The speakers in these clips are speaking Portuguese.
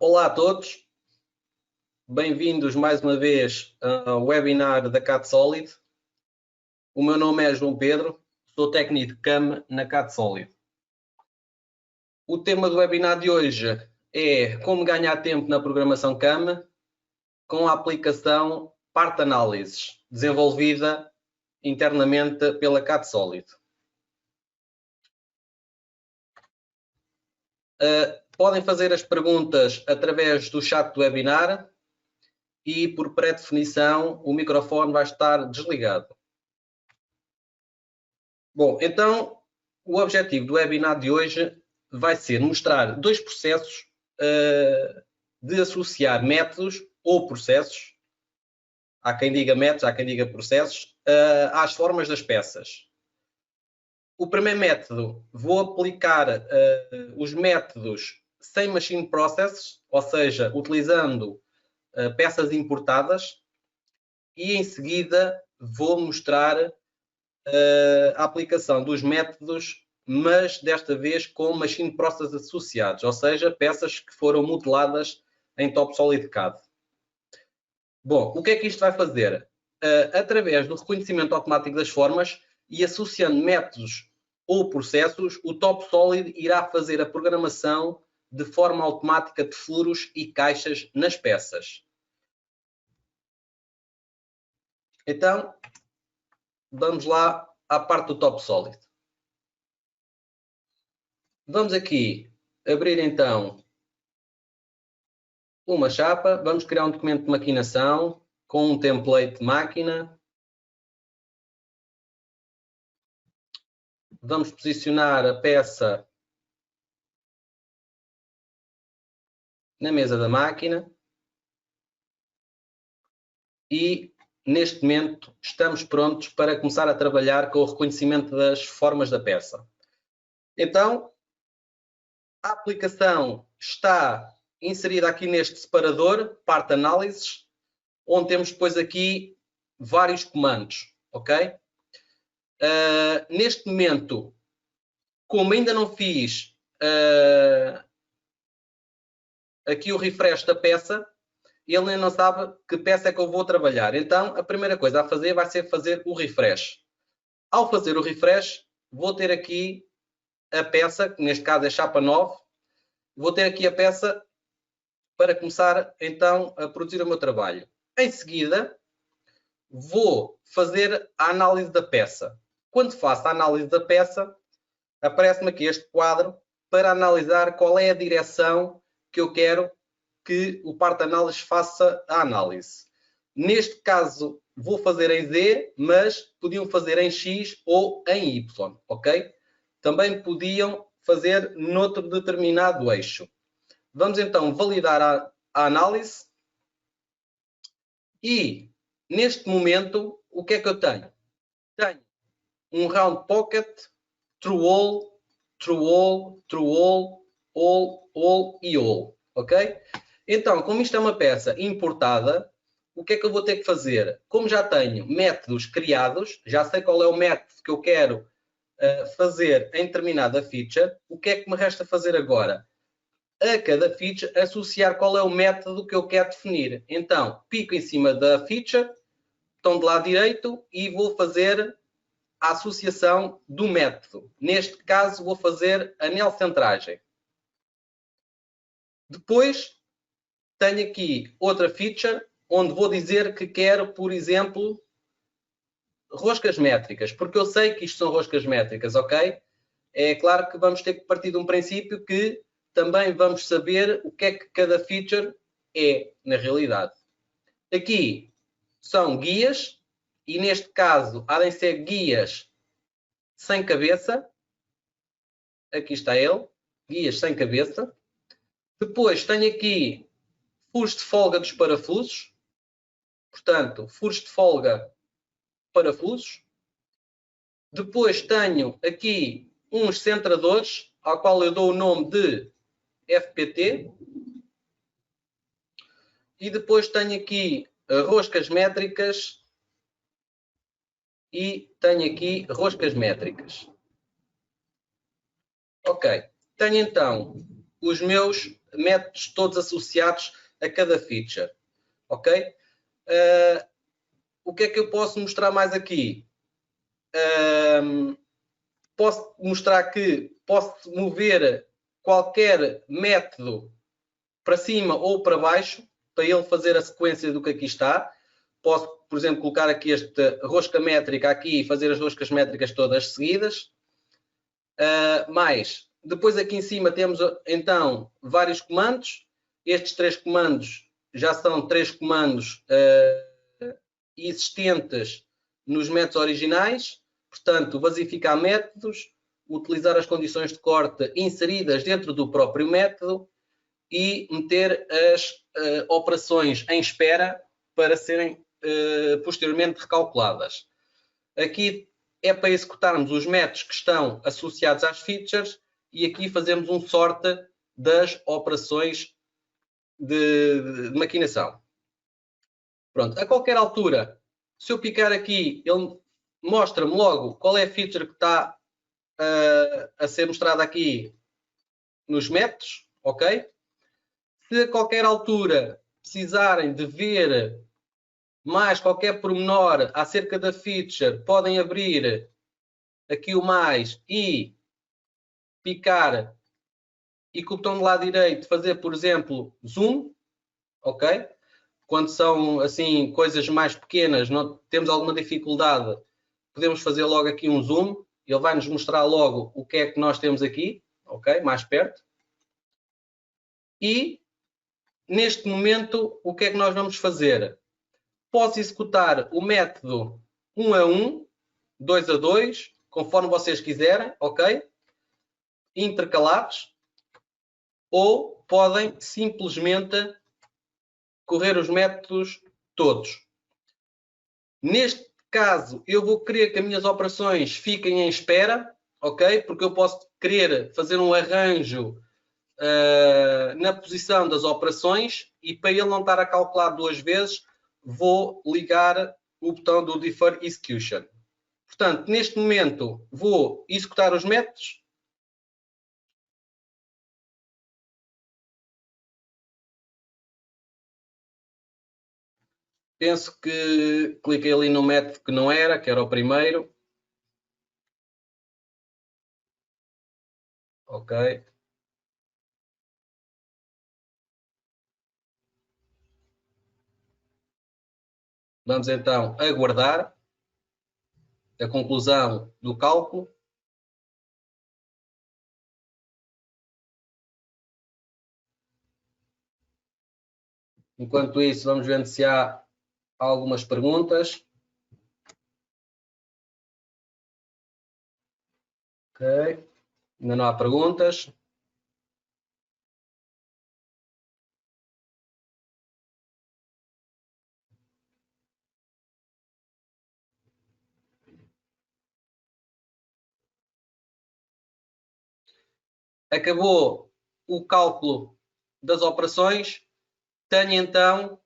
Olá a todos, bem-vindos mais uma vez ao webinar da CADSolid. O meu nome é João Pedro, sou técnico de CAM na CADSolid. O tema do webinar de hoje é como ganhar tempo na programação CAM com a aplicação Part Analysis, desenvolvida internamente pela CADSolid. Podem fazer as perguntas através do chat do webinar e, por pré-definição, o microfone vai estar desligado. Bom, então, o objetivo do webinar de hoje vai ser mostrar dois processos de associar métodos ou processos, há quem diga métodos, há quem diga processos, às formas das peças. O primeiro método, vou aplicar os métodos sem machine processes, ou seja, utilizando peças importadas, e em seguida vou mostrar a aplicação dos métodos, mas desta vez com machine processes associados, ou seja, peças que foram modeladas em TopSolid CAD. Bom, o que é que isto vai fazer? Através do reconhecimento automático das formas e associando métodos ou processos, o TopSolid irá fazer a programação de forma automática de furos e caixas nas peças. Então, vamos lá à parte do TopSolid. Vamos aqui abrir então uma chapa, vamos criar um documento de maquinação com um template de máquina. Vamos posicionar a peça na mesa da máquina e neste momento estamos prontos para começar a trabalhar com o reconhecimento das formas da peça. Então, a aplicação está inserida aqui neste separador, Part Analysis, onde temos depois aqui vários comandos, ok? Neste momento, como ainda não fiz aqui o refresh da peça, ele ainda não sabe que peça é que eu vou trabalhar. Então, a primeira coisa a fazer vai ser fazer o refresh. Ao fazer o refresh, vou ter aqui a peça, que neste caso é chapa 9, vou ter aqui a peça para começar então a produzir o meu trabalho. Em seguida, vou fazer a análise da peça. Quando faço a análise da peça, aparece-me aqui este quadro para analisar qual é a direção que eu quero que o Part Analysis faça a análise. Neste caso, vou fazer em Z, mas podiam fazer em X ou em Y, ok? Também podiam fazer noutro determinado eixo. Vamos então validar a análise e, neste momento, o que é que eu tenho? Tenho um round pocket, true all, true all, true all, all e all, ok? Então, como isto é uma peça importada, o que é que eu vou ter que fazer? Como já tenho métodos criados, já sei qual é o método que eu quero fazer em determinada feature, o que é que me resta fazer agora? A cada feature associar qual é o método que eu quero definir. Então, pico em cima da feature, botão de lado direito e vou fazer a associação do método. Neste caso, vou fazer anel centragem. Depois, tenho aqui outra feature, onde vou dizer que quero, por exemplo, roscas métricas, porque eu sei que isto são roscas métricas, ok? É claro que vamos ter que partir de um princípio que também vamos saber o que é que cada feature é na realidade. Aqui são guias, e neste caso há de ser guias sem cabeça. Aqui está ele, guias sem cabeça. Depois tenho aqui furos de folga dos parafusos. Portanto, furos de folga, parafusos. Depois tenho aqui uns centradores, ao qual eu dou o nome de FPT. E depois tenho aqui roscas métricas e tenho aqui roscas métricas. Ok, tenho então os meus métodos todos associados a cada feature, ok? O que é que eu posso mostrar mais aqui? Posso mostrar que posso mover qualquer método para cima ou para baixo, para ele fazer a sequência do que aqui está. Posso, por exemplo, colocar aqui esta rosca métrica aqui e fazer as roscas métricas todas seguidas. Mais, depois aqui em cima temos então vários comandos. Estes 3 comandos já são 3 comandos existentes nos métodos originais. Portanto, basificar métodos, utilizar as condições de corte inseridas dentro do próprio método e meter as operações em espera para serem posteriormente recalculadas. Aqui é para executarmos os métodos que estão associados às features e aqui fazemos um sorte das operações de maquinação. Pronto, a qualquer altura, se eu picar aqui, ele mostra-me logo qual é a feature que está a ser mostrada aqui nos métodos, ok? Se a qualquer altura precisarem de ver mais qualquer pormenor acerca da feature, podem abrir aqui o mais e picar e com o botão do lado direito fazer, por exemplo, zoom, ok? Quando são assim coisas mais pequenas, não temos alguma dificuldade, podemos fazer logo aqui um zoom, ele vai nos mostrar logo o que é que nós temos aqui, ok? Mais perto. E neste momento, o que é que nós vamos fazer? Posso executar o método 1 a 1, 2 a 2, conforme vocês quiserem, ok? Intercalados. Ou podem simplesmente correr os métodos todos. Neste caso, eu vou querer que as minhas operações fiquem em espera, ok? Porque eu posso querer fazer um arranjo na posição das operações e para ele não estar a calcular 2 vezes, vou ligar o botão do Defer Execution. Portanto, neste momento, vou executar os métodos. Penso que cliquei ali no método que não era, que era o primeiro. Ok. Vamos então aguardar a conclusão do cálculo. Enquanto isso, vamos ver se há algumas perguntas. Ok. Ainda não há perguntas. Acabou o cálculo das operações. Tenho então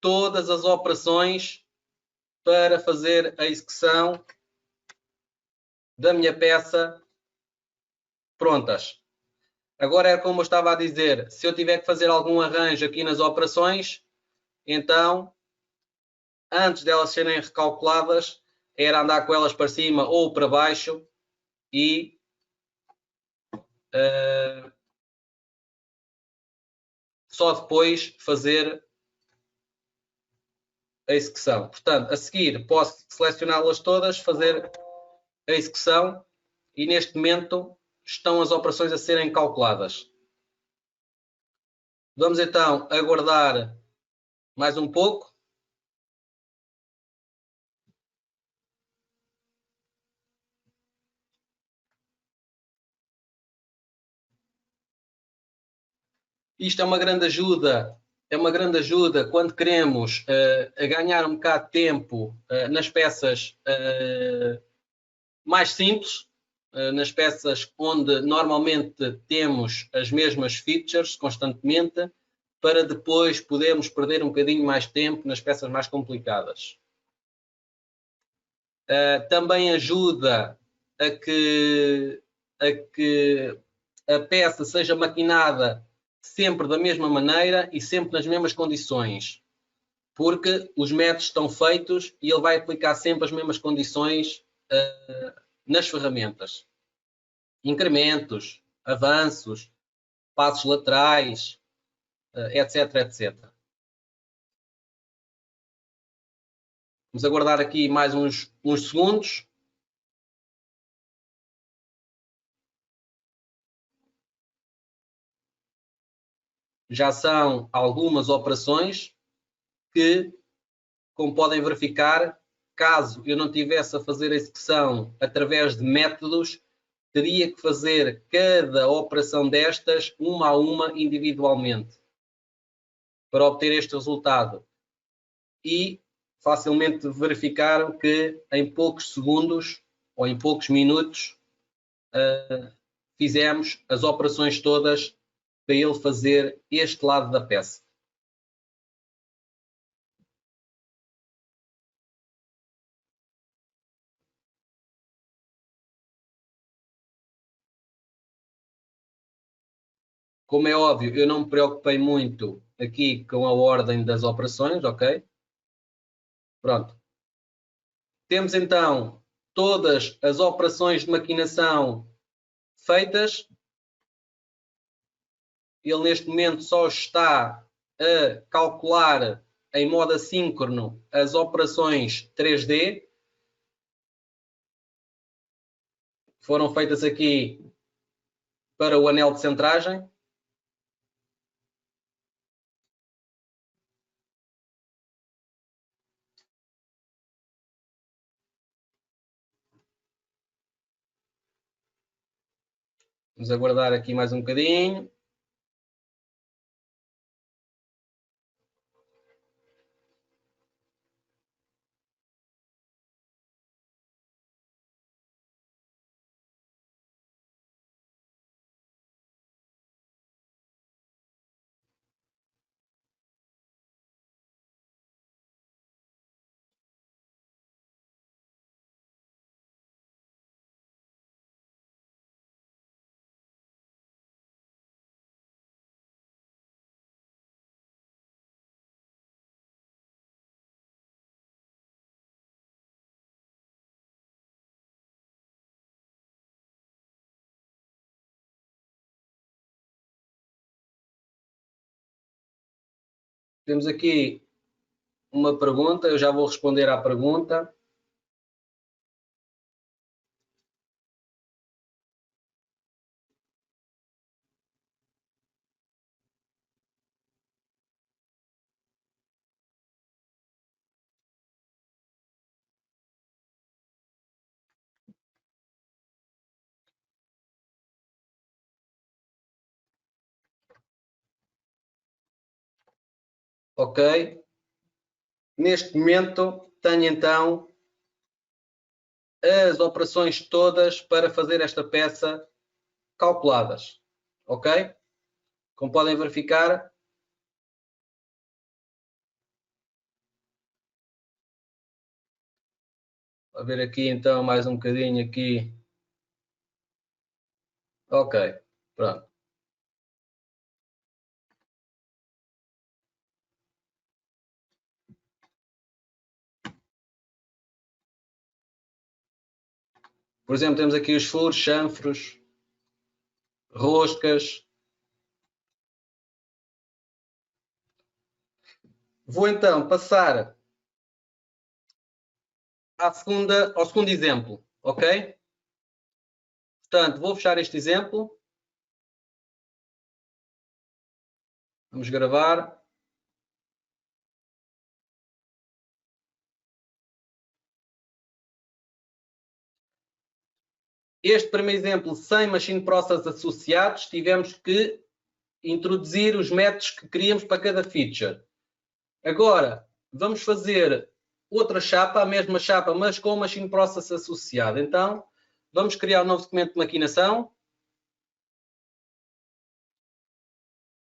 todas as operações para fazer a execução da minha peça prontas. Agora é como eu estava a dizer, se eu tiver que fazer algum arranjo aqui nas operações, então, antes delas serem recalculadas, era andar com elas para cima ou para baixo e só depois fazer a execução. Portanto, a seguir posso selecioná-las todas, fazer a execução e neste momento estão as operações a serem calculadas. Vamos então aguardar mais um pouco. Isto é uma grande ajuda quando queremos ganhar um bocado de tempo nas peças mais simples, nas peças onde normalmente temos as mesmas features constantemente, para depois podermos perder um bocadinho mais tempo nas peças mais complicadas. Também ajuda a que a peça seja maquinada sempre da mesma maneira e sempre nas mesmas condições, porque os métodos estão feitos e ele vai aplicar sempre as mesmas condições nas ferramentas. Incrementos, avanços, passos laterais, etc, etc. Vamos aguardar aqui mais uns segundos. Já são algumas operações que, como podem verificar, caso eu não tivesse a fazer a execução através de métodos, teria que fazer cada operação destas uma a uma individualmente para obter este resultado. E facilmente verificaram que em poucos segundos ou em poucos minutos fizemos as operações todas para ele fazer este lado da peça. Como é óbvio, eu não me preocupei muito aqui com a ordem das operações, ok? Pronto. Temos então todas as operações de maquinação feitas. Ele neste momento só está a calcular em modo assíncrono as operações 3D. Foram feitas aqui para o anel de centragem. Vamos aguardar aqui mais um bocadinho. Temos aqui uma pergunta, eu já vou responder à pergunta. Ok. Neste momento tenho então as operações todas para fazer esta peça calculadas. Ok? Como podem verificar, vou ver aqui então mais um bocadinho aqui. Ok, pronto. Por exemplo, temos aqui os furos, chanfros, roscas. Vou então passar ao segundo exemplo, ok? Portanto, vou fechar este exemplo. Vamos gravar. Este primeiro exemplo, sem machine process associados, tivemos que introduzir os métodos que queríamos para cada feature. Agora, vamos fazer outra chapa, a mesma chapa, mas com o machine process associado. Então, vamos criar um novo documento de maquinação.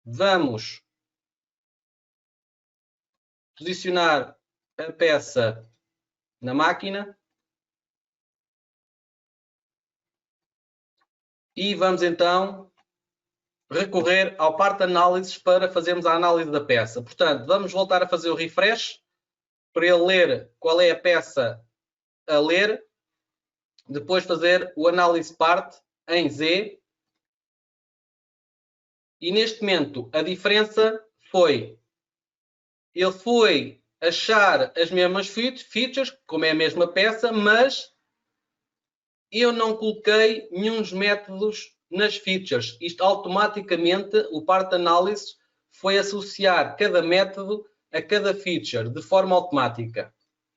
Vamos posicionar a peça na máquina. E vamos então recorrer ao Part Analysis para fazermos a análise da peça. Portanto, vamos voltar a fazer o refresh para ele ler qual é a peça a ler, depois fazer o Analysis Part em Z. E neste momento a diferença foi, ele foi achar as mesmas features, como é a mesma peça, mas eu não coloquei nenhum métodos nas features. Isto automaticamente, o Part Analysis foi associar cada método a cada feature de forma automática.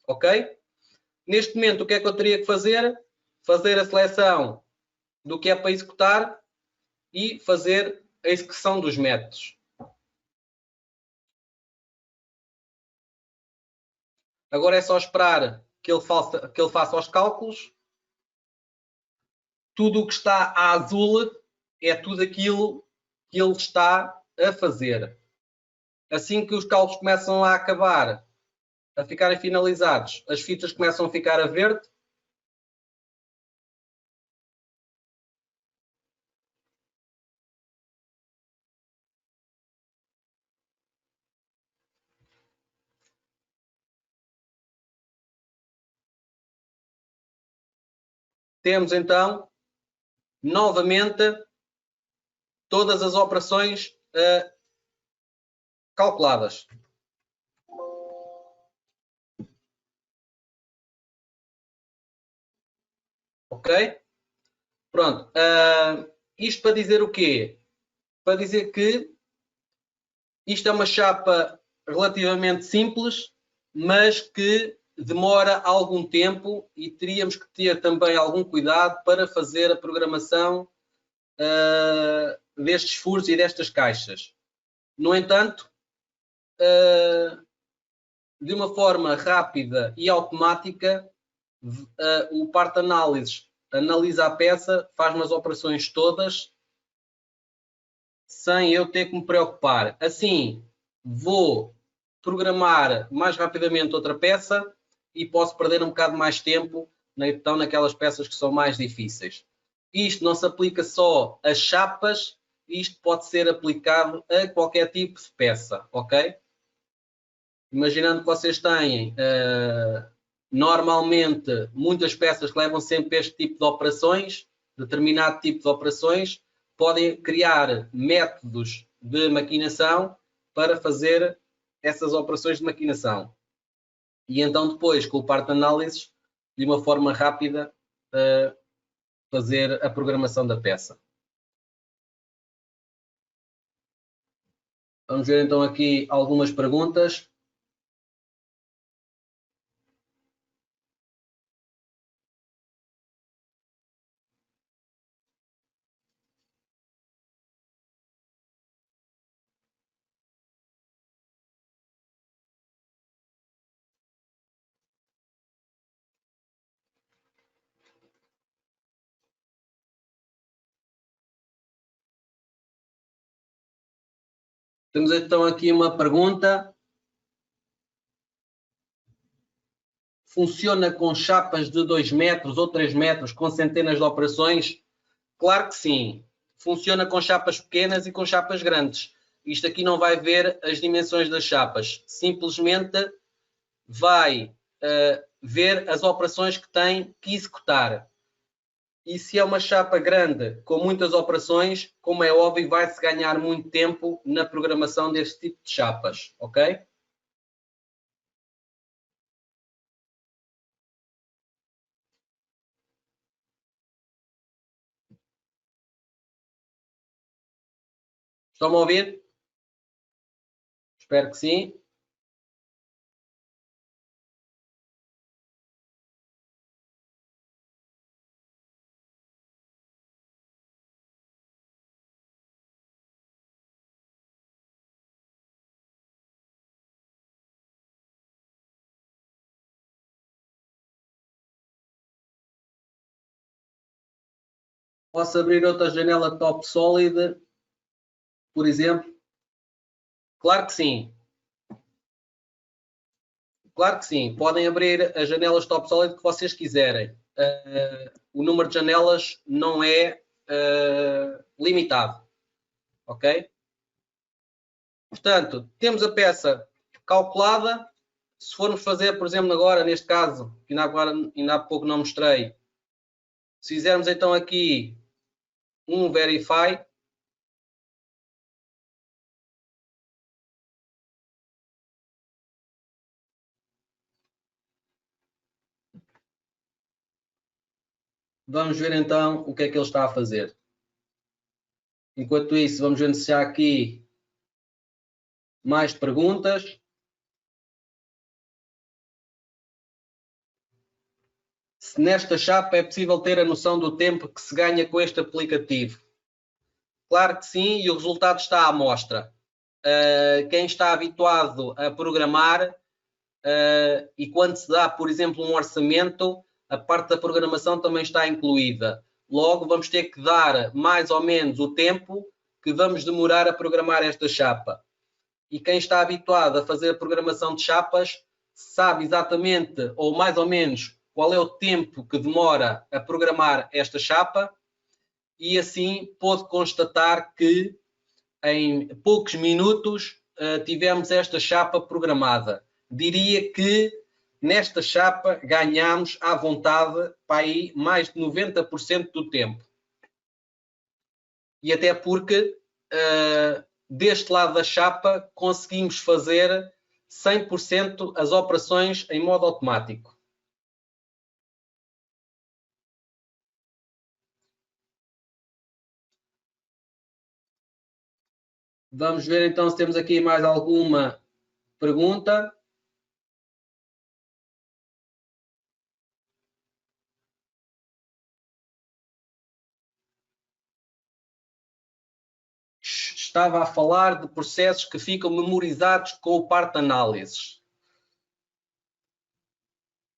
Ok? Neste momento, o que é que eu teria que fazer? Fazer a seleção do que é para executar e fazer a execução dos métodos. Agora é só esperar que ele faça os cálculos. Tudo o que está a azul é tudo aquilo que ele está a fazer. Assim que os cálculos começam a acabar, a ficarem finalizados, as fitas começam a ficar a verde. Temos então, novamente, todas as operações calculadas. Ok? Pronto. Isto para dizer o quê? Para dizer que isto é uma chapa relativamente simples, mas que demora algum tempo e teríamos que ter também algum cuidado para fazer a programação destes furos e destas caixas. No entanto, de uma forma rápida e automática, o Part Analysis analisa a peça, faz-me as operações todas, sem eu ter que me preocupar. Assim, vou programar mais rapidamente outra peça e posso perder um bocado mais tempo então, naquelas peças que são mais difíceis. Isto não se aplica só a chapas, isto pode ser aplicado a qualquer tipo de peça, ok? Imaginando que vocês têm normalmente muitas peças que levam sempre este tipo de operações, determinado tipo de operações, podem criar métodos de maquinação para fazer essas operações de maquinação. E então depois, com o Part Analysis, de uma forma rápida, fazer a programação da peça. Vamos ver então aqui algumas perguntas. Temos então aqui uma pergunta. Funciona com chapas de 2 metros ou 3 metros com centenas de operações? Claro que sim. Funciona com chapas pequenas e com chapas grandes. Isto aqui não vai ver as dimensões das chapas. Simplesmente vai ver as operações que tem que executar. E se é uma chapa grande com muitas operações, como é óbvio, vai-se ganhar muito tempo na programação deste tipo de chapas, ok? Estão-me a ouvir? Espero que sim. Posso abrir outra janela top solid, por exemplo? Claro que sim. Claro que sim. Podem abrir as janelas top solid que vocês quiserem. O número de janelas não é limitado. ok? Portanto, temos a peça calculada. Se formos fazer, por exemplo, agora, neste caso, que ainda há pouco não mostrei, se fizermos então aqui um Verify, vamos ver então o que é que ele está a fazer. Enquanto isso, vamos ver se há aqui mais perguntas. Se nesta chapa é possível ter a noção do tempo que se ganha com este aplicativo. Claro que sim, e o resultado está à mostra. Quem está habituado a programar e quando se dá, por exemplo, um orçamento, a parte da programação também está incluída. Logo, vamos ter que dar mais ou menos o tempo que vamos demorar a programar esta chapa. E quem está habituado a fazer a programação de chapas sabe exatamente, ou mais ou menos, qual é o tempo que demora a programar esta chapa e assim pôde constatar que em poucos minutos tivemos esta chapa programada. Diria que nesta chapa ganhamos à vontade para aí mais de 90% do tempo. E até porque deste lado da chapa conseguimos fazer 100% as operações em modo automático. Vamos ver então se temos aqui mais alguma pergunta. Estava a falar de processos que ficam memorizados com o par de análises.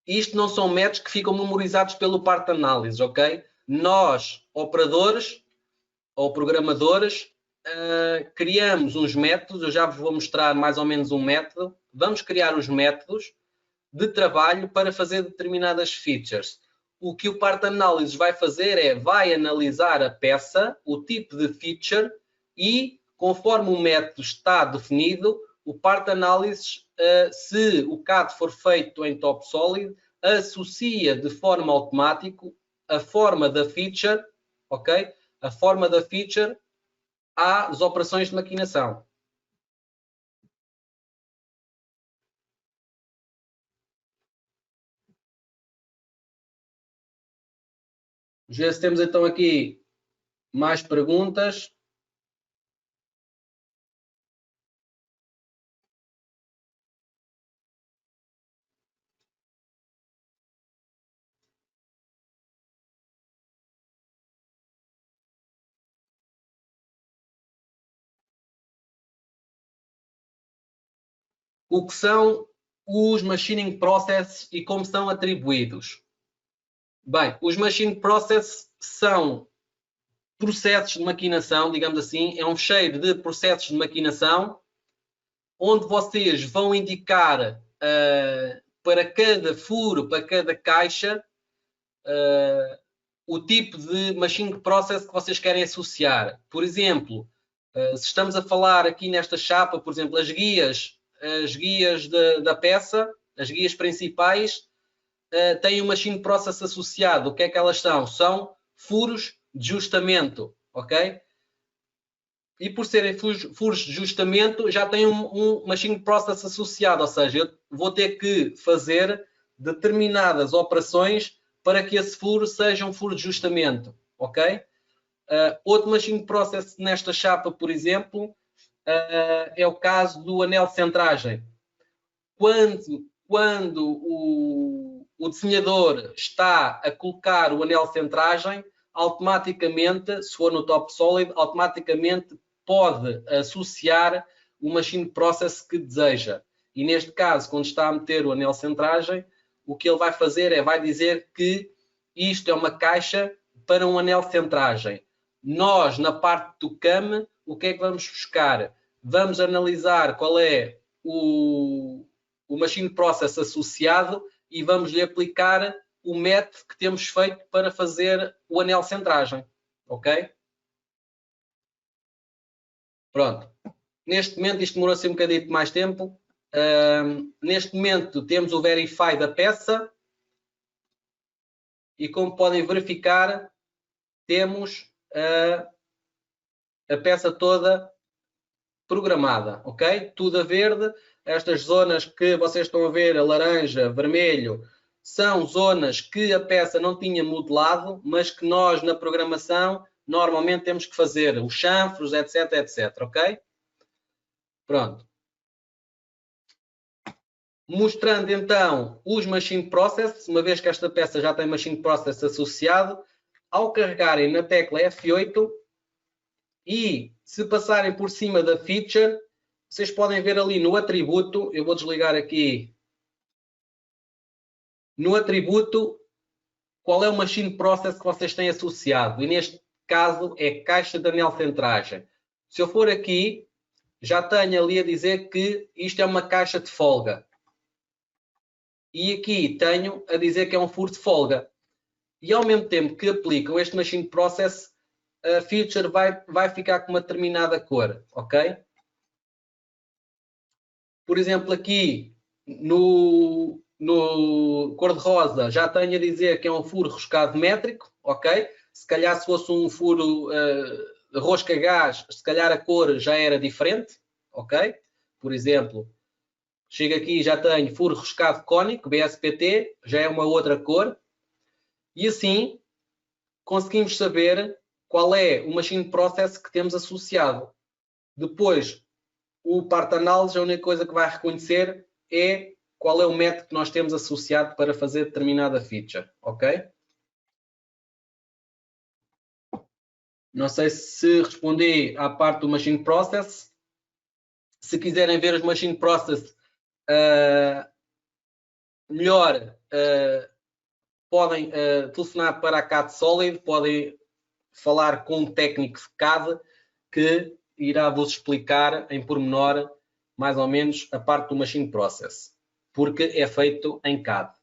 Isto não são métodos que ficam memorizados pelo par de análises, ok? Nós, operadores ou programadores, criamos uns métodos, eu já vos vou mostrar mais ou menos um método, vamos criar os métodos de trabalho para fazer determinadas features. O que o par de análises vai fazer é, vai analisar a peça, o tipo de feature e, conforme o método está definido, o par de análises, se o CAD for feito em TopSolid, associa de forma automática a forma da feature, ok? A forma da feature às operações de maquinação. Vamos ver se temos então aqui mais perguntas. O que são os machining processes e como são atribuídos? Bem, os machining processes são processos de maquinação, digamos assim, é um fecheiro de processos de maquinação onde vocês vão indicar para cada furo, para cada caixa, o tipo de machining process que vocês querem associar. Por exemplo, se estamos a falar aqui nesta chapa, por exemplo, as guias da peça, as guias principais, têm um machine process associado. O que é que elas são? São furos de justamento, ok? E por serem furos de justamento, já tem um machine process associado, ou seja, eu vou ter que fazer determinadas operações para que esse furo seja um furo de justamento, ok? Outro machine process nesta chapa, por exemplo, é o caso do anel de centragem. Quando o desenhador está a colocar o anel de centragem, automaticamente, se for no TopSolid, automaticamente pode associar o machine process que deseja. E neste caso, quando está a meter o anel de centragem, o que ele vai fazer é, vai dizer que isto é uma caixa para um anel de centragem. Nós, na parte do CAM, o que é que vamos buscar? Vamos analisar qual é o machine process associado e vamos lhe aplicar o método que temos feito para fazer o anel de centragem, ok? Pronto. Neste momento, isto demorou assim um bocadinho mais tempo. Neste momento, temos o Verify da peça. E como podem verificar, temos a peça toda programada, ok? Tudo a verde. Estas zonas que vocês estão a ver, a laranja, vermelho, são zonas que a peça não tinha modelado, mas que nós na programação normalmente temos que fazer os chanfros, etc, etc, ok? Pronto. Mostrando então os Machine Process, uma vez que esta peça já tem Machine Process associado, ao carregarem na tecla F8 e se passarem por cima da feature, vocês podem ver ali no atributo, eu vou desligar aqui, no atributo, qual é o Machine Process que vocês têm associado. E neste caso é caixa de anel centragem. Se eu for aqui, já tenho ali a dizer que isto é uma caixa de folga. E aqui tenho a dizer que é um furo de folga. E ao mesmo tempo que aplicam este Machine Process, a feature vai ficar com uma determinada cor, ok? Por exemplo, aqui no cor-de-rosa já tenho a dizer que é um furo roscado métrico, ok? Se calhar se fosse um furo rosca-gás, se calhar a cor já era diferente, ok? Por exemplo, chego aqui e já tenho furo roscado cónico, BSPT, já é uma outra cor. E assim conseguimos saber qual é o Machine Process que temos associado. Depois, o Part Analysis, a única coisa que vai reconhecer é qual é o método que nós temos associado para fazer determinada feature, ok? Não sei se respondi à parte do Machine Process. Se quiserem ver os Machine Process melhor, podem telefonar para a CAD Solid, podem falar com um técnico de CAD que irá vos explicar em pormenor mais ou menos a parte do Machine Process, porque é feito em CAD.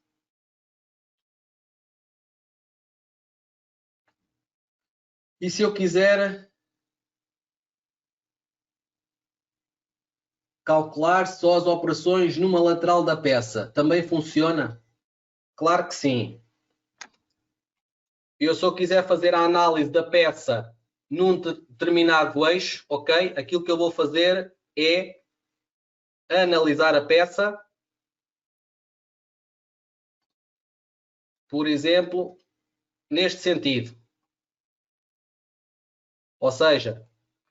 E se eu quiser calcular só as operações numa lateral da peça, também funciona? Claro que sim. Eu só quiser fazer a análise da peça num determinado eixo, ok? Aquilo que eu vou fazer é analisar a peça, por exemplo, neste sentido. Ou seja,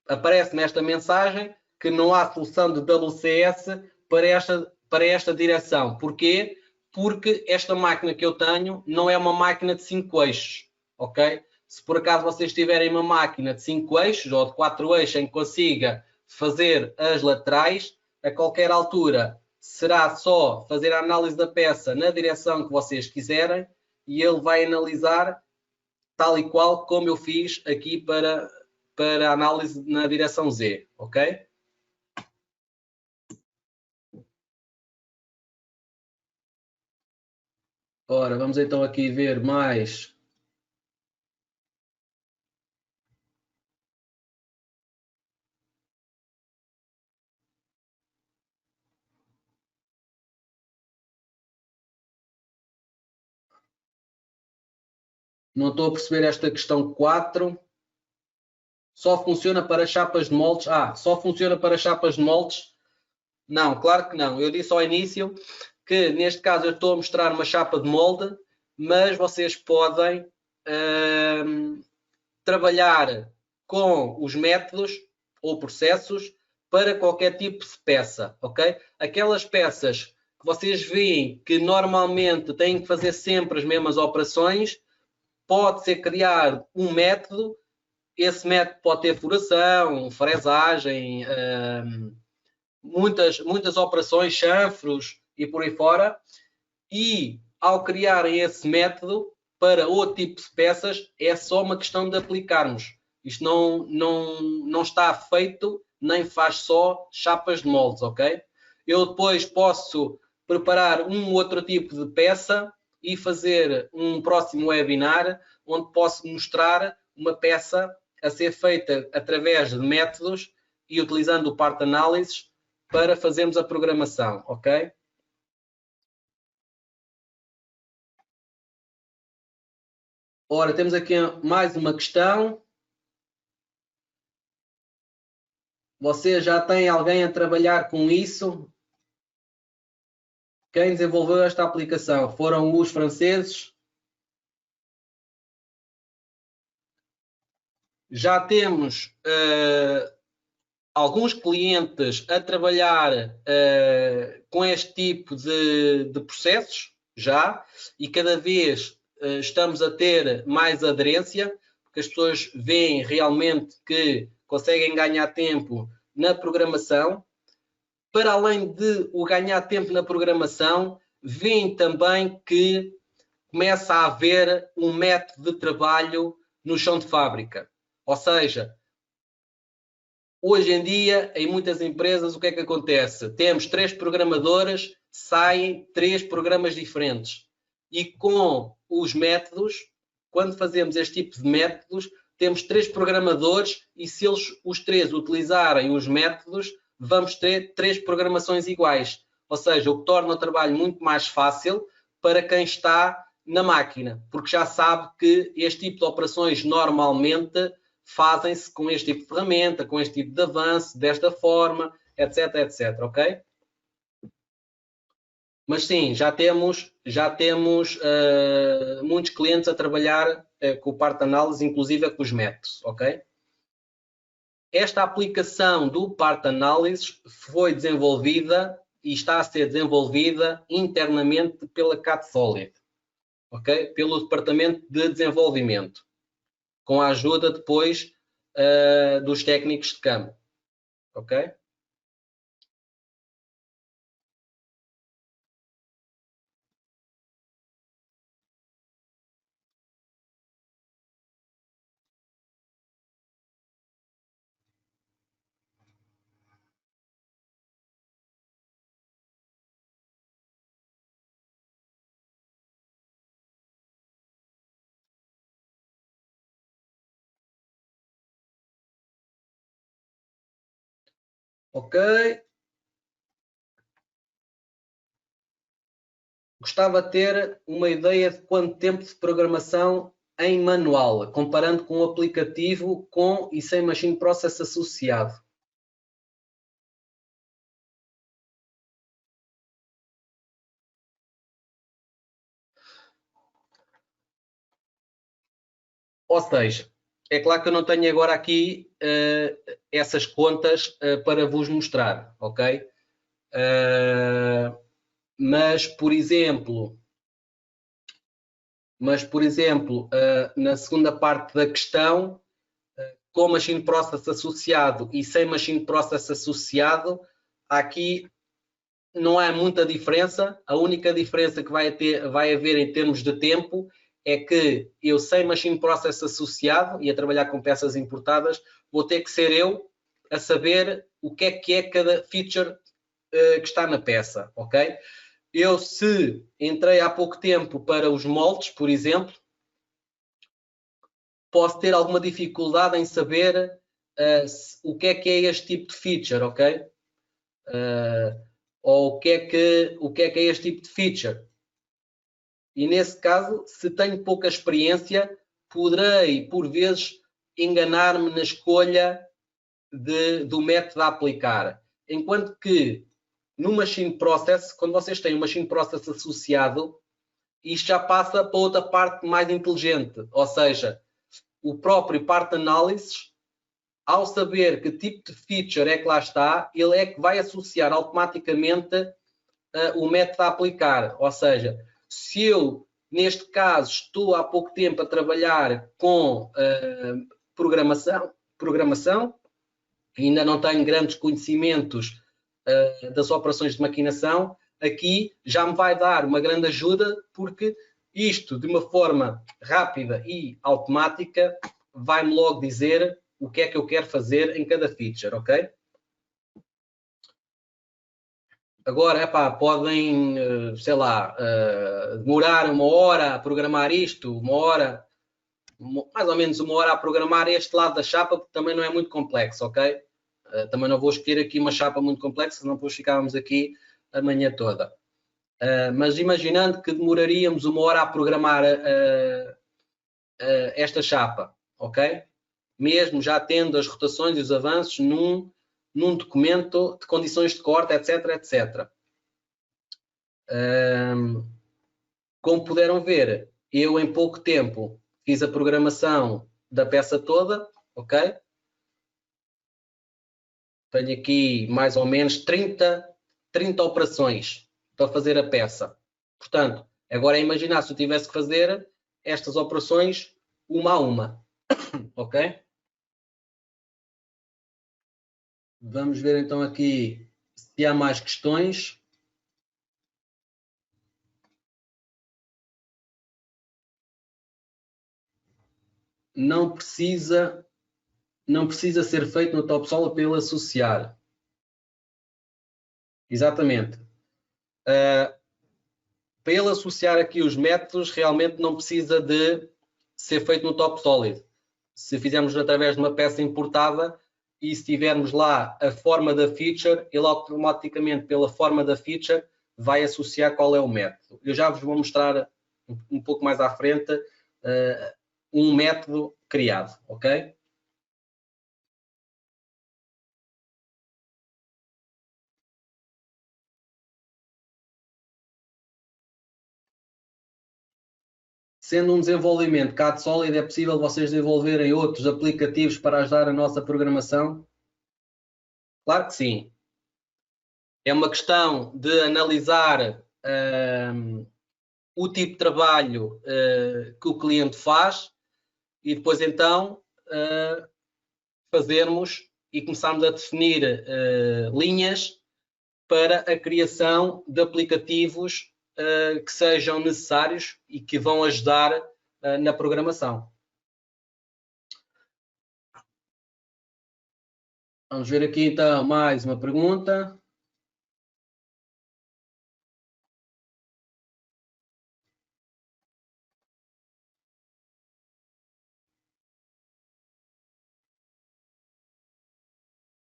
aparece-me esta mensagem que não há solução de WCS para esta direção. Porquê? Porque esta máquina que eu tenho não é uma máquina de 5 eixos, ok? Se por acaso vocês tiverem uma máquina de 5 eixos ou de 4 eixos em que consiga fazer as laterais, a qualquer altura será só fazer a análise da peça na direção que vocês quiserem e ele vai analisar tal e qual como eu fiz aqui para a análise na direção Z, ok? Ora, vamos então aqui ver mais. Não estou a perceber esta questão 4. Só funciona para chapas de moldes? Só funciona para chapas de moldes? Não, claro que não. Eu disse ao início que neste caso eu estou a mostrar uma chapa de molde, mas vocês podem trabalhar com os métodos ou processos para qualquer tipo de peça, ok? Aquelas peças que vocês veem que normalmente têm que fazer sempre as mesmas operações, pode ser criar um método, esse método pode ter furação, fresagem, muitas operações, chanfros e por aí fora, e ao criarem esse método para outro tipo de peças, é só uma questão de aplicarmos. Isto não está feito, nem faz só chapas de moldes, ok? Eu depois posso preparar um outro tipo de peça e fazer um próximo webinar onde posso mostrar uma peça a ser feita através de métodos e utilizando o Part Analysis para fazermos a programação, ok? Ora, temos aqui mais uma questão. Você já tem alguém a trabalhar com isso? Quem desenvolveu esta aplicação? Foram os franceses? Já temos alguns clientes a trabalhar com este tipo de processos, já, e cada vez estamos a ter mais aderência, porque as pessoas veem realmente que conseguem ganhar tempo na programação. Para além de o ganhar tempo na programação, veem também que começa a haver um método de trabalho no chão de fábrica. Ou seja, hoje em dia, em muitas empresas, o que é que acontece? Temos 3 programadoras, saem 3 programas diferentes. E com os métodos, quando fazemos este tipo de métodos, temos 3 programadores e se eles, os 3, utilizarem os métodos, vamos ter 3 programações iguais. Ou seja, o que torna o trabalho muito mais fácil para quem está na máquina, porque já sabe que este tipo de operações normalmente fazem-se com este tipo de ferramenta, com este tipo de avanço, desta forma, etc, etc, ok? Mas sim, já temos muitos clientes a trabalhar com o Part Analysis, inclusive com os métodos, ok? Esta aplicação do Part Analysis foi desenvolvida e está a ser desenvolvida internamente pela CATSolid, ok? Pelo Departamento de Desenvolvimento, com a ajuda depois dos técnicos de campo, ok? Ok. Gostava de ter uma ideia de quanto tempo de programação em manual, comparando com o aplicativo com e sem Machine Process associado. Ou seja, é claro que eu não tenho agora aqui essas contas para vos mostrar, ok? Mas, por exemplo, na segunda parte da questão, com Machine Process associado e sem Machine Process associado, aqui não há muita diferença. A única diferença que vai haver em termos de tempo é que eu sem Machine Process associado e a trabalhar com peças importadas, vou ter que ser eu a saber o que é cada feature que está na peça, ok? Eu, se entrei há pouco tempo para os moldes, por exemplo, posso ter alguma dificuldade em saber o que é este tipo de feature, ok? Ou o que é este tipo de feature. E nesse caso, se tenho pouca experiência, poderei, por vezes, enganar-me na escolha do método a aplicar. Enquanto que no Machine Process, quando vocês têm um Machine Process associado, isto já passa para outra parte mais inteligente, ou seja, o próprio Part Analysis, ao saber que tipo de feature é que lá está, ele é que vai associar automaticamente o método a aplicar. Ou seja, se eu, neste caso, estou há pouco tempo a trabalhar com programação, ainda não tenho grandes conhecimentos das operações de maquinação, aqui já me vai dar uma grande ajuda, porque isto, de uma forma rápida e automática, vai-me logo dizer o que é que eu quero fazer em cada feature, ok? Agora, epá, podem, sei lá, demorar 1 hora a programar isto, 1 hora, mais ou menos 1 hora a programar este lado da chapa, porque também não é muito complexo, ok? Também não vou escolher aqui uma chapa muito complexa, senão depois ficávamos aqui a manhã toda. Mas imaginando que demoraríamos 1 hora a programar esta chapa, ok? Mesmo já tendo as rotações e os avanços num documento de condições de corte, etc, etc. Como puderam ver, eu em pouco tempo fiz a programação da peça toda, ok? Tenho aqui mais ou menos 30 operações para fazer a peça. Portanto, agora é imaginar se eu tivesse que fazer estas operações uma a uma, ok? Vamos ver então aqui se há mais questões. Não precisa ser feito no Topsolar pelo associar. Exatamente. Para ele associar aqui os métodos, realmente não precisa de ser feito no TopSolid. Se fizermos através de uma peça importada e se tivermos lá a forma da feature, ele automaticamente, pela forma da feature, vai associar qual é o método. Eu já vos vou mostrar um pouco mais à frente um método criado, ok? Sendo um desenvolvimento CAD Solid, é possível vocês desenvolverem outros aplicativos para ajudar a nossa programação? Claro que sim. É uma questão de analisar o tipo de trabalho que o cliente faz e depois então fazermos e começarmos a definir linhas para a criação de aplicativos que sejam necessários e que vão ajudar na programação. Vamos ver aqui então mais uma pergunta.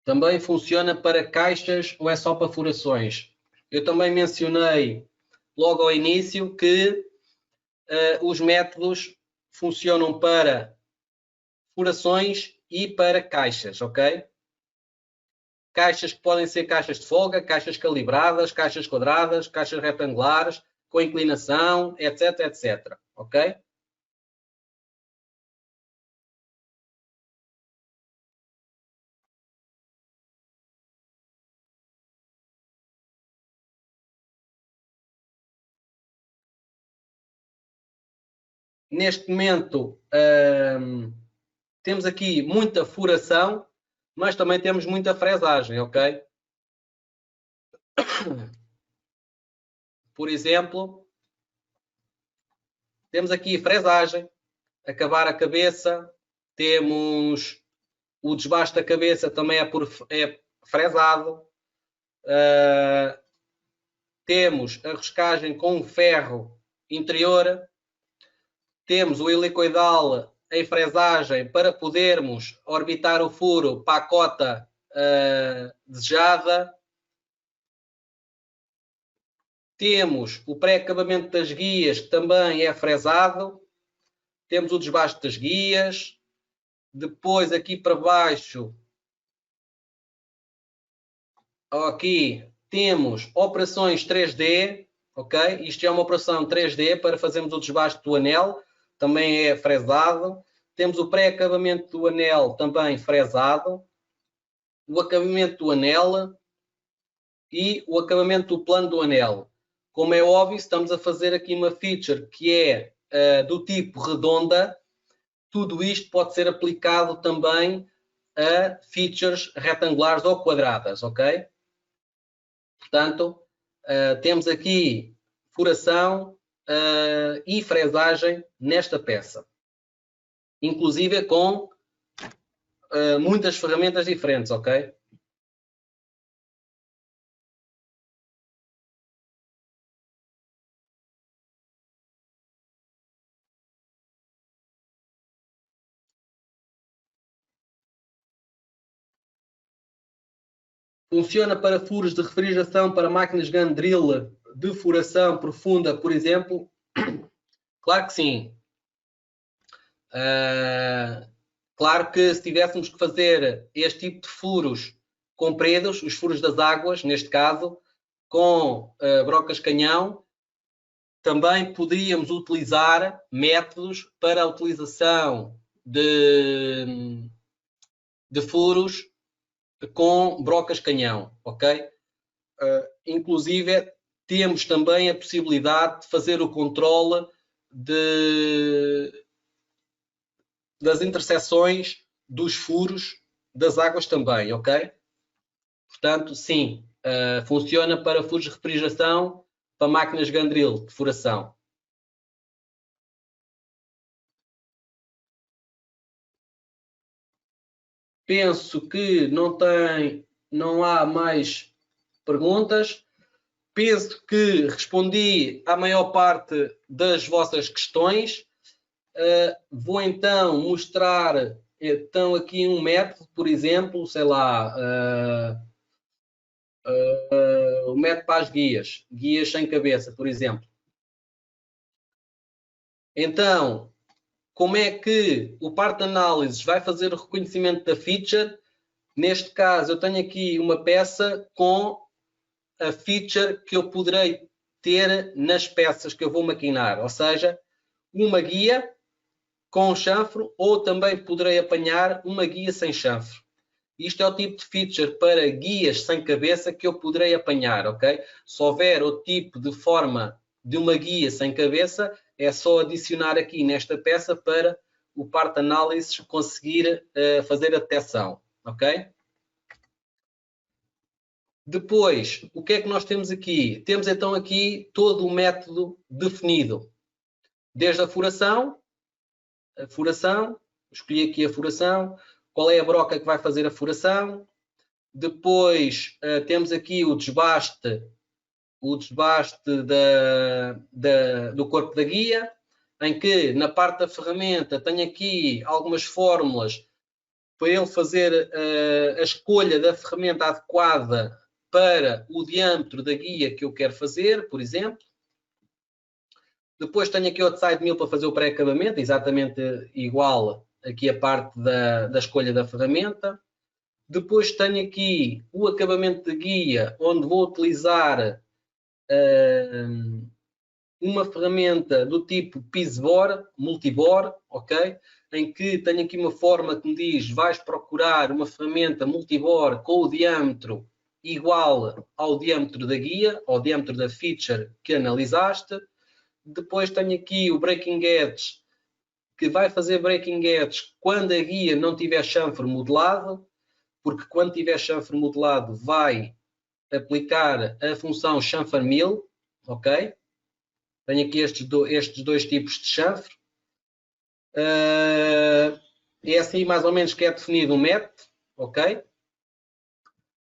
Também funciona para caixas ou é só para furações? Eu também mencionei logo ao início que os métodos funcionam para furações e para caixas, ok? Caixas que podem ser caixas de folga, caixas calibradas, caixas quadradas, caixas retangulares, com inclinação, etc, etc, ok? Neste momento, temos aqui muita furação, mas também temos muita fresagem, ok? Por exemplo, temos aqui fresagem, acabar a cabeça, temos o desbaixo da cabeça também é fresado, temos a roscagem com ferro interior, temos o helicoidal em fresagem para podermos orbitar o furo para a cota desejada. Temos o pré-acabamento das guias, que também é fresado. Temos o desbaste das guias. Depois, aqui para baixo, aqui temos operações 3D, ok? Isto é uma operação 3D para fazermos o desbaste do anel, também é fresado. Temos o pré-acabamento do anel, também fresado. O acabamento do anel e o acabamento do plano do anel. Como é óbvio, estamos a fazer aqui uma feature que é do tipo redonda, tudo isto pode ser aplicado também a features retangulares ou quadradas, ok? Portanto, temos aqui furação e fresagem nesta peça. Inclusive com muitas ferramentas diferentes, ok? Funciona para furos de refrigeração para máquinas gun drill de furação profunda, por exemplo? Claro que sim. Claro que se tivéssemos que fazer este tipo de furos compridos, os furos das águas, neste caso, com brocas canhão, também poderíamos utilizar métodos para a utilização de furos com brocas canhão, ok? Inclusive, temos também a possibilidade de fazer o controle das interseções dos furos das águas também, ok? Portanto, sim, funciona para furos de refrigeração, para máquinas gun drill de furação. Penso que não há mais perguntas. Penso que respondi à maior parte das vossas questões. Vou então mostrar aqui um método, por exemplo, sei lá, o método para as guias sem cabeça, por exemplo. Então, como é que o parte de análises vai fazer o reconhecimento da feature? Neste caso, eu tenho aqui uma peça com a feature que eu poderei ter nas peças que eu vou maquinar, ou seja, uma guia com chanfro, ou também poderei apanhar uma guia sem chanfro. Isto é o tipo de feature para guias sem cabeça que eu poderei apanhar, ok? Se houver o tipo de forma de uma guia sem cabeça, é só adicionar aqui nesta peça para o parte análises conseguir fazer a detecção, ok? Depois, o que é que nós temos aqui? Temos então aqui todo o método definido. Desde a furação, escolhi aqui a furação, qual é a broca que vai fazer a furação. Depois temos aqui o desbaste do corpo da guia, em que na parte da ferramenta tenho aqui algumas fórmulas para ele fazer a escolha da ferramenta adequada para o diâmetro da guia que eu quero fazer, por exemplo. Depois tenho aqui o side mill para fazer o pré-acabamento, exatamente igual aqui a parte da escolha da ferramenta. Depois tenho aqui o acabamento de guia, onde vou utilizar uma ferramenta do tipo piece-bore, multibore, ok? Em que tenho aqui uma forma que me diz, vais procurar uma ferramenta multibore com o diâmetro igual ao diâmetro da guia, ao diâmetro da feature que analisaste. Depois tenho aqui o breaking edge, que vai fazer breaking edge quando a guia não tiver chanfre modelado, porque quando tiver chanfre modelado vai aplicar a função chamfer mill, ok? Tenho aqui estes dois tipos de chanfre. É assim mais ou menos que é definido o método, ok?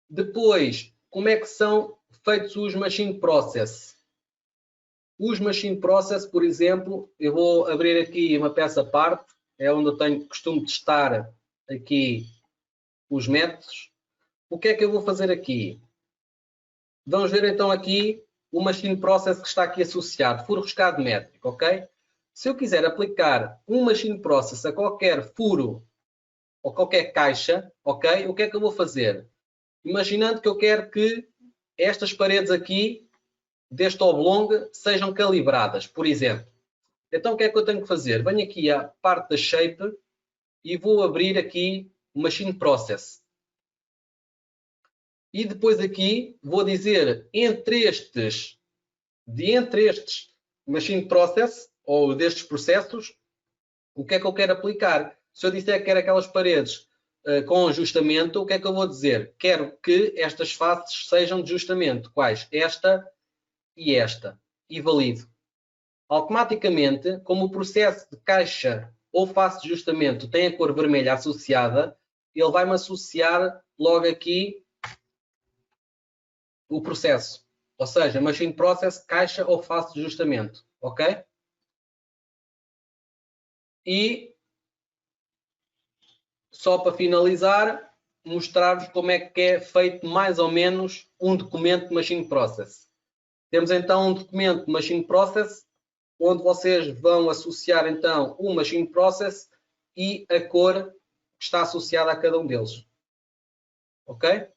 Depois, como é que são feitos os machine process? Os machine process, por exemplo, eu vou abrir aqui uma peça à parte, é onde eu costumo testar aqui os métodos. O que é que eu vou fazer aqui? Vamos ver então aqui o machine process que está aqui associado, furo riscado métrico, ok? Se eu quiser aplicar um machine process a qualquer furo ou qualquer caixa, ok? O que é que eu vou fazer? Imaginando que eu quero que estas paredes aqui deste oblong sejam calibradas, por exemplo. Então o que é que eu tenho que fazer? Venho aqui à parte da shape e vou abrir aqui o machine process. E depois aqui vou dizer entre estes machine process ou destes processos, o que é que eu quero aplicar. Se eu disser que quero aquelas paredes com ajustamento, o que é que eu vou dizer? Quero que estas faces sejam de ajustamento. Quais? Esta e esta. E valido. Automaticamente, como o processo de caixa ou face de ajustamento tem a cor vermelha associada, ele vai-me associar logo aqui o processo. Ou seja, machine process, caixa ou face de ajustamento. Ok? E só para finalizar, mostrar-vos como é que é feito mais ou menos um documento de Machine Process. Temos então um documento de Machine Process, onde vocês vão associar então o Machine Process e a cor que está associada a cada um deles. Ok?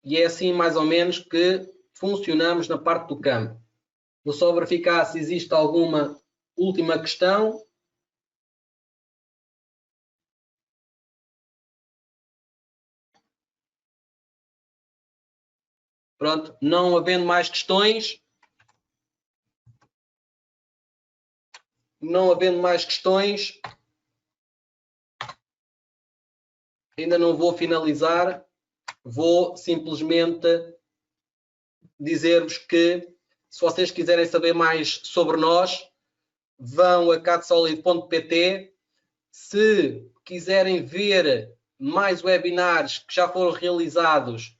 E é assim mais ou menos que funcionamos na parte do campo. Vou só verificar se existe alguma última questão. Pronto, não havendo mais questões, ainda não vou finalizar, vou simplesmente dizer-vos que, se vocês quiserem saber mais sobre nós, vão a cadsolid.pt. Se quiserem ver mais webinars que já foram realizados,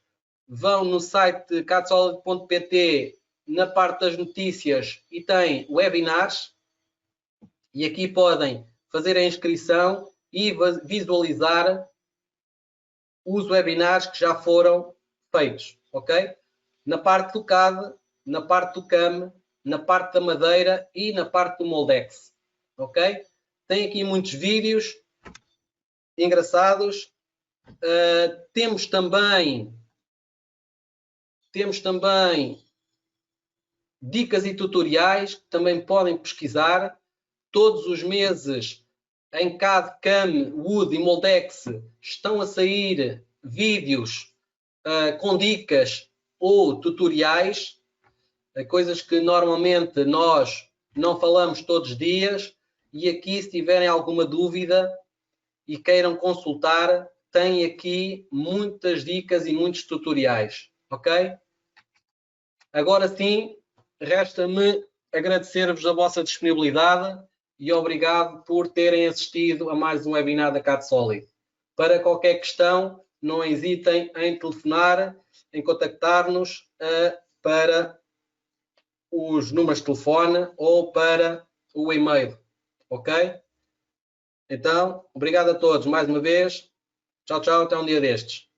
vão no site cadsolid.pt, na parte das notícias, e tem webinars. E aqui podem fazer a inscrição e visualizar os webinars que já foram feitos, ok? Na parte do CAD, na parte do CAM, na parte da madeira e na parte do Moldex, ok? Tem aqui muitos vídeos engraçados. Temos também dicas e tutoriais que também podem pesquisar. Todos os meses em CAD, CAM, Wood e Moldex estão a sair vídeos com dicas ou tutoriais, coisas que normalmente nós não falamos todos os dias. E aqui, se tiverem alguma dúvida e queiram consultar, tem aqui muitas dicas e muitos tutoriais, ok? Agora sim, resta-me agradecer-vos a vossa disponibilidade e obrigado por terem assistido a mais um webinar da CADSolid. Para qualquer questão, não hesitem em telefonar, em contactar-nos para os números de telefone ou para o e-mail, ok? Então, obrigado a todos mais uma vez. Tchau, tchau, até um dia destes.